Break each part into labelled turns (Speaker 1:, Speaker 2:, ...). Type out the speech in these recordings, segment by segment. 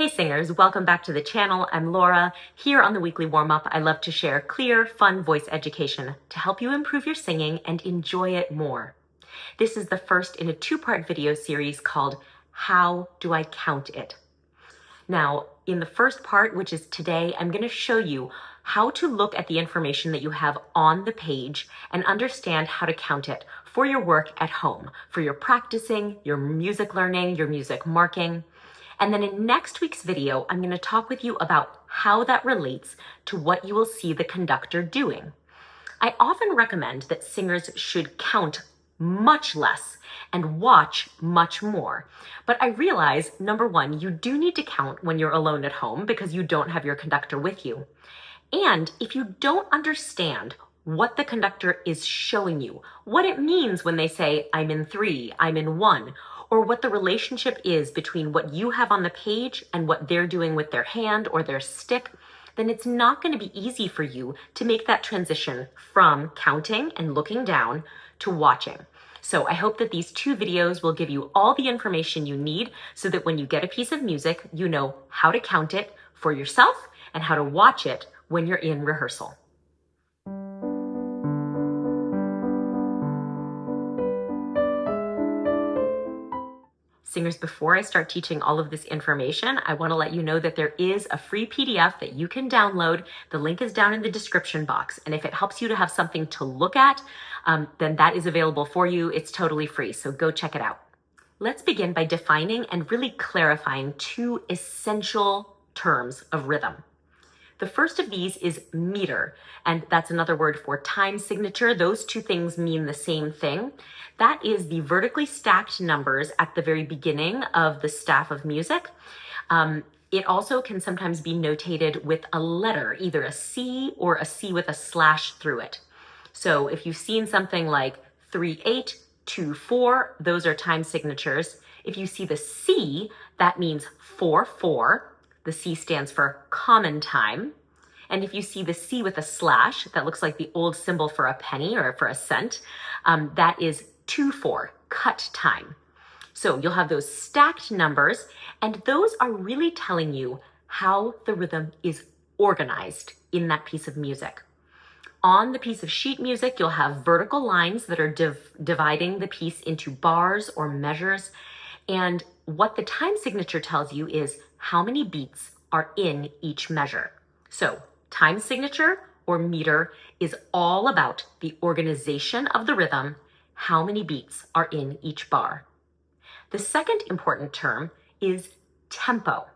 Speaker 1: Hey singers, welcome back to the channel. I'm Laura. Here on the weekly warm-up, I love to share clear, fun voice education to help you improve your singing and enjoy it more. This is the first in a two-part video series called How Do I Count It? Now, in the first part, which is today, I'm going to show you how to look at the information that you have on the page and understand how to count it for your work at home, for your practicing, your music learning, your music marking. And then in next week's video, I'm going to talk with you about how that relates to what you will see the conductor doing. I often recommend that singers should count much less and watch much more. But I realize, number one, you do need to count when you're alone at home because you don't have your conductor with you. And if you don't understand what the conductor is showing you, what it means when they say, I'm in 3, I'm in 1, or what the relationship is between what you have on the page and what they're doing with their hand or their stick, then it's not going to be easy for you to make that transition from counting and looking down to watching. So I hope that these two videos will give you all the information you need so that when you get a piece of music, you know how to count it for yourself and how to watch it when you're in rehearsal. Singers, before I start teaching all of this information, I want to let you know that there is a free PDF that you can download. The link is down in the description box. And if it helps you to have something to look at, then that is available for you. It's totally free, so go check it out. Let's begin by defining and really clarifying two essential terms of rhythm. The first of these is meter, and that's another word for time signature. Those two things mean the same thing. That is the vertically stacked numbers at the very beginning of the staff of music. It also can sometimes be notated with a letter, either a C or a C with a slash through it. So if you've seen something like 3/8, 2/4, those are time signatures. If you see the C, that means 4/4. The C stands for common time. And if you see the C with a slash, that looks like the old symbol for a penny or for a cent, that is 2/4, cut time. So you'll have those stacked numbers, and those are really telling you how the rhythm is organized in that piece of music. On the piece of sheet music, you'll have vertical lines that are dividing the piece into bars or measures. And what the time signature tells you is how many beats are in each measure. So time signature or meter is all about the organization of the rhythm, how many beats are in each bar. The second important term is tempo.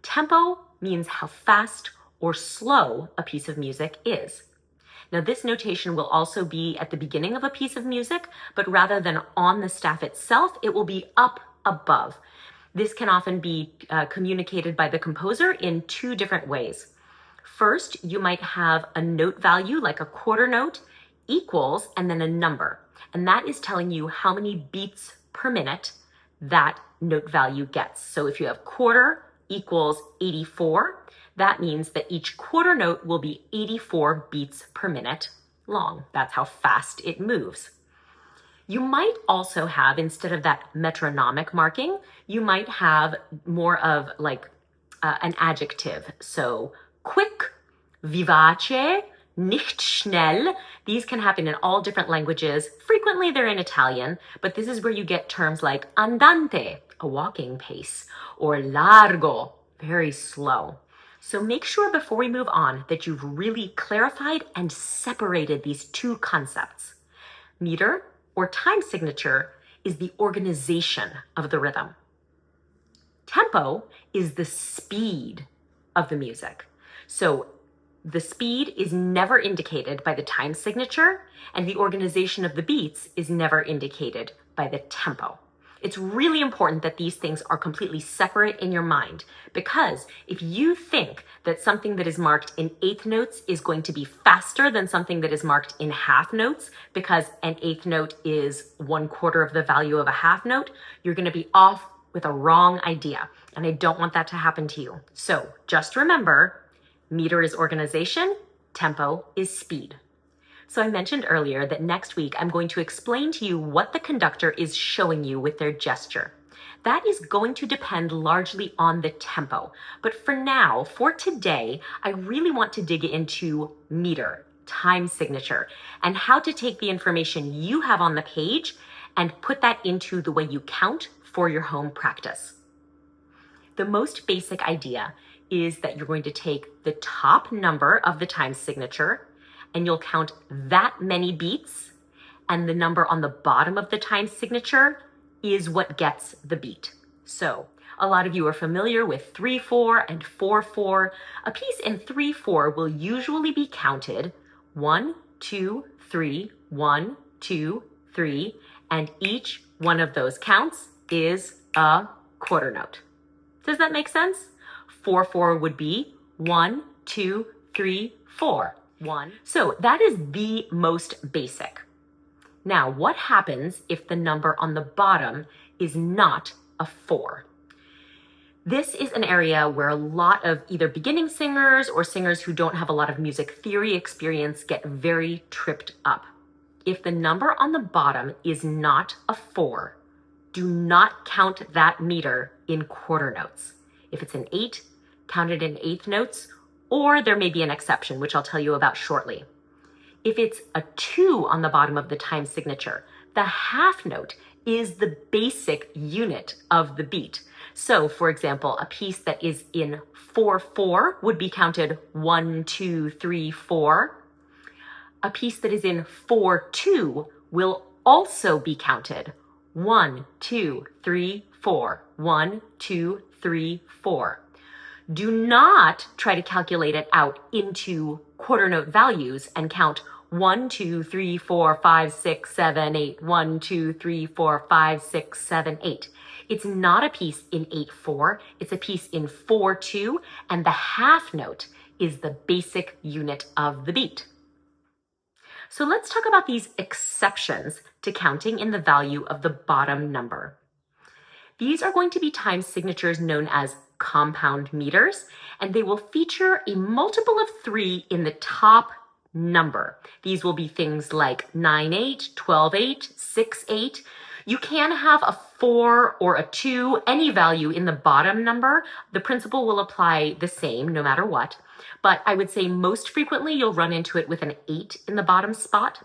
Speaker 1: Tempo means how fast or slow a piece of music is. Now, this notation will also be at the beginning of a piece of music, but rather than on the staff itself, it will be up above. This can often be communicated by the composer in two different ways. First, you might have a note value like a quarter note equals and then a number. And that is telling you how many beats per minute that note value gets. So if you have quarter equals 84, that means that each quarter note will be 84 beats per minute long. That's how fast it moves. You might also have, instead of that metronomic marking, you might have more of like an adjective. So quick, vivace, nicht schnell. These can happen in all different languages. Frequently they're in Italian, but this is where you get terms like andante, a walking pace, or largo, very slow. So make sure before we move on that you've really clarified and separated these two concepts. Meter or time signature is the organization of the rhythm. Tempo is the speed of the music. So the speed is never indicated by the time signature, and the organization of the beats is never indicated by the tempo. It's really important that these things are completely separate in your mind, because if you think that something that is marked in eighth notes is going to be faster than something that is marked in half notes, because an eighth note is 1/4 of the value of a half note, you're going to be off with a wrong idea. And I don't want that to happen to you. So just remember, meter is organization, tempo is speed. So I mentioned earlier that next week I'm going to explain to you what the conductor is showing you with their gesture. That is going to depend largely on the tempo. But for now, for today, I really want to dig into meter, time signature, and how to take the information you have on the page and put that into the way you count for your home practice. The most basic idea is that you're going to take the top number of the time signature and you'll count that many beats, and the number on the bottom of the time signature is what gets the beat. So a lot of you are familiar with 3/4 and 4/4. A piece in 3/4 will usually be counted 1, 2, 3, 1, 2, 3, and each one of those counts is a quarter note. Does that make sense? 4/4 would be 1, 2, 3, 4, 1. So that is the most basic. Now, what happens if the number on the bottom is not a 4? This is an area where a lot of either beginning singers or singers who don't have a lot of music theory experience get very tripped up. If the number on the bottom is not a 4, do not count that meter in quarter notes. If it's an 8, count it in eighth notes, or there may be an exception, which I'll tell you about shortly. If it's a 2 on the bottom of the time signature, the half note is the basic unit of the beat. So, for example, a piece that is in 4/4 would be counted 1, 2, 3, 4. A piece that is in 4/2 will also be counted 1, 2, 3, 4, 1, 2, 3, 4. Do not try to calculate it out into quarter note values and count 1, 2, 3, 4, 5, 6, 7, 8, 1, 2, 3, 4, 5, 6, 7, 8. It's not a piece in 8/4, it's a piece in 4/2, and the half note is the basic unit of the beat. So let's talk about these exceptions to counting in the value of the bottom number. These are going to be time signatures known as compound meters, and they will feature a multiple of 3 in the top number. These will be things like 9/8, 12/8, 6/8. You can have a 4 or a 2, any value in the bottom number. The principle will apply the same no matter what, but I would say most frequently you'll run into it with an 8 in the bottom spot.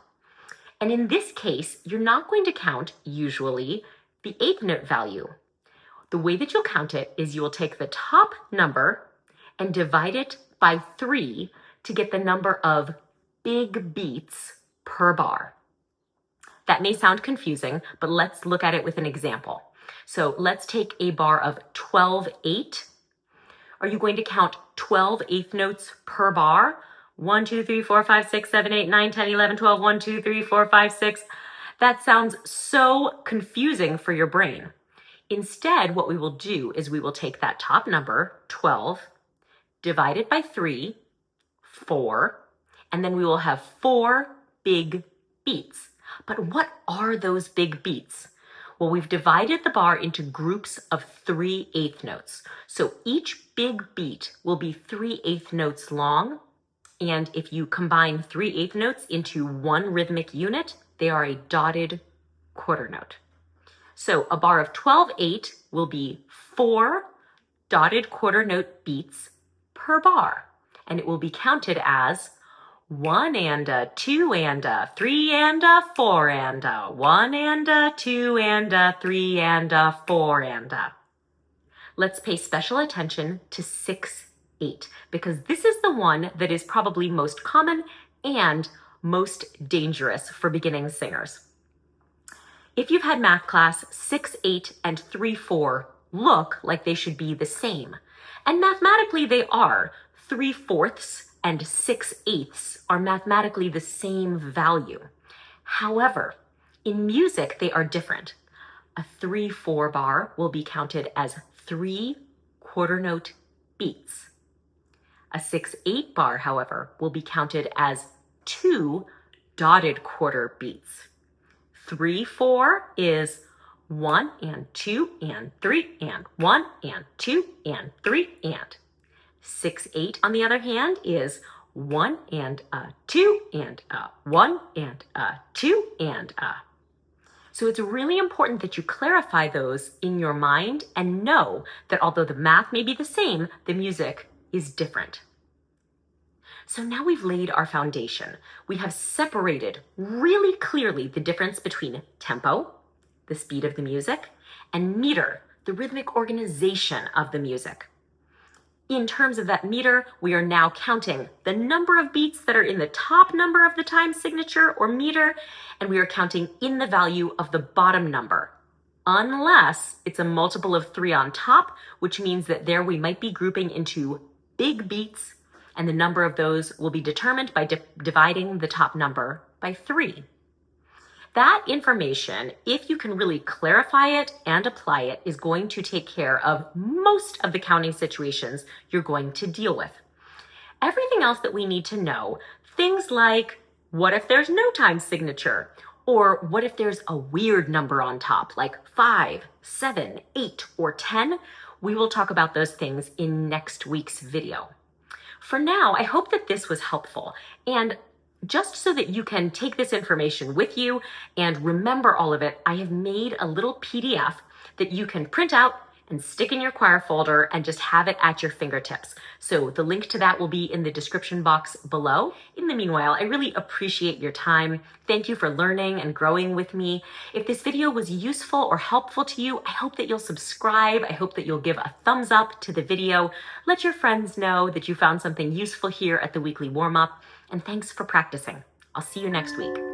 Speaker 1: And in this case, you're not going to count, usually, the eighth note value. The way that you'll count it is you will take the top number and divide it by 3 to get the number of big beats per bar. That may sound confusing, but let's look at it with an example. So let's take a bar of 12/8. Are you going to count 12 eighth notes per bar? 1, 2, 3, 4, 5, 6, 7, 8, 9, 10, 11, 12, 1, 2, 3, 4, 5, 6. That sounds so confusing for your brain. Instead, what we will do is we will take that top number, 12, divide it by 3, 4, and then we will have 4 big beats. But what are those big beats? Well, we've divided the bar into groups of 3 eighth notes. So each big beat will be 3 eighth notes long. And if you combine 3 eighth notes into one rhythmic unit, they are a dotted quarter note. So a bar of 12/8 will be 4 dotted quarter note beats per bar. And it will be counted as 1 and a 2 and a 3 and a 4 and a 1 and a 2 and a 3 and a 4 and a. Let's pay special attention to 6/8 because this is the one that is probably most common and most dangerous for beginning singers. If you've had math class, 6/8 and 3/4 look like they should be the same. And mathematically they are. 3/4 and 6/8 are mathematically the same value. However, in music, they are different. A 3/4 bar will be counted as 3 quarter note beats. A 6/8 bar, however, will be counted as 2 dotted quarter beats. 3/4 is 1 and 2 and 3 and 1 and 2 and 3 and. 6/8, on the other hand, is 1 and a 2 and a 1 and a 2 and a. So it's really important that you clarify those in your mind and know that although the math may be the same, the music is different. So now we've laid our foundation. We have separated really clearly the difference between tempo, the speed of the music, and meter, the rhythmic organization of the music. In terms of that meter, we are now counting the number of beats that are in the top number of the time signature or meter, and we are counting in the value of the bottom number, unless it's a multiple of 3 on top, which means that there we might be grouping into big beats, and the number of those will be determined by dividing the top number by 3. That information, if you can really clarify it and apply it, is going to take care of most of the counting situations you're going to deal with. Everything else that we need to know, things like, what if there's no time signature? Or what if there's a weird number on top, like 5, 7, 8, or 10? We will talk about those things in next week's video. For now, I hope that this was helpful. And just so that you can take this information with you and remember all of it, I have made a little PDF that you can print out and stick in your choir folder and just have it at your fingertips. So the link to that will be in the description box below. In the meanwhile, I really appreciate your time. Thank you for learning and growing with me. If this video was useful or helpful to you, I hope that you'll subscribe. I hope that you'll give a thumbs up to the video. Let your friends know that you found something useful here at the weekly warm-up. And thanks for practicing. I'll see you next week.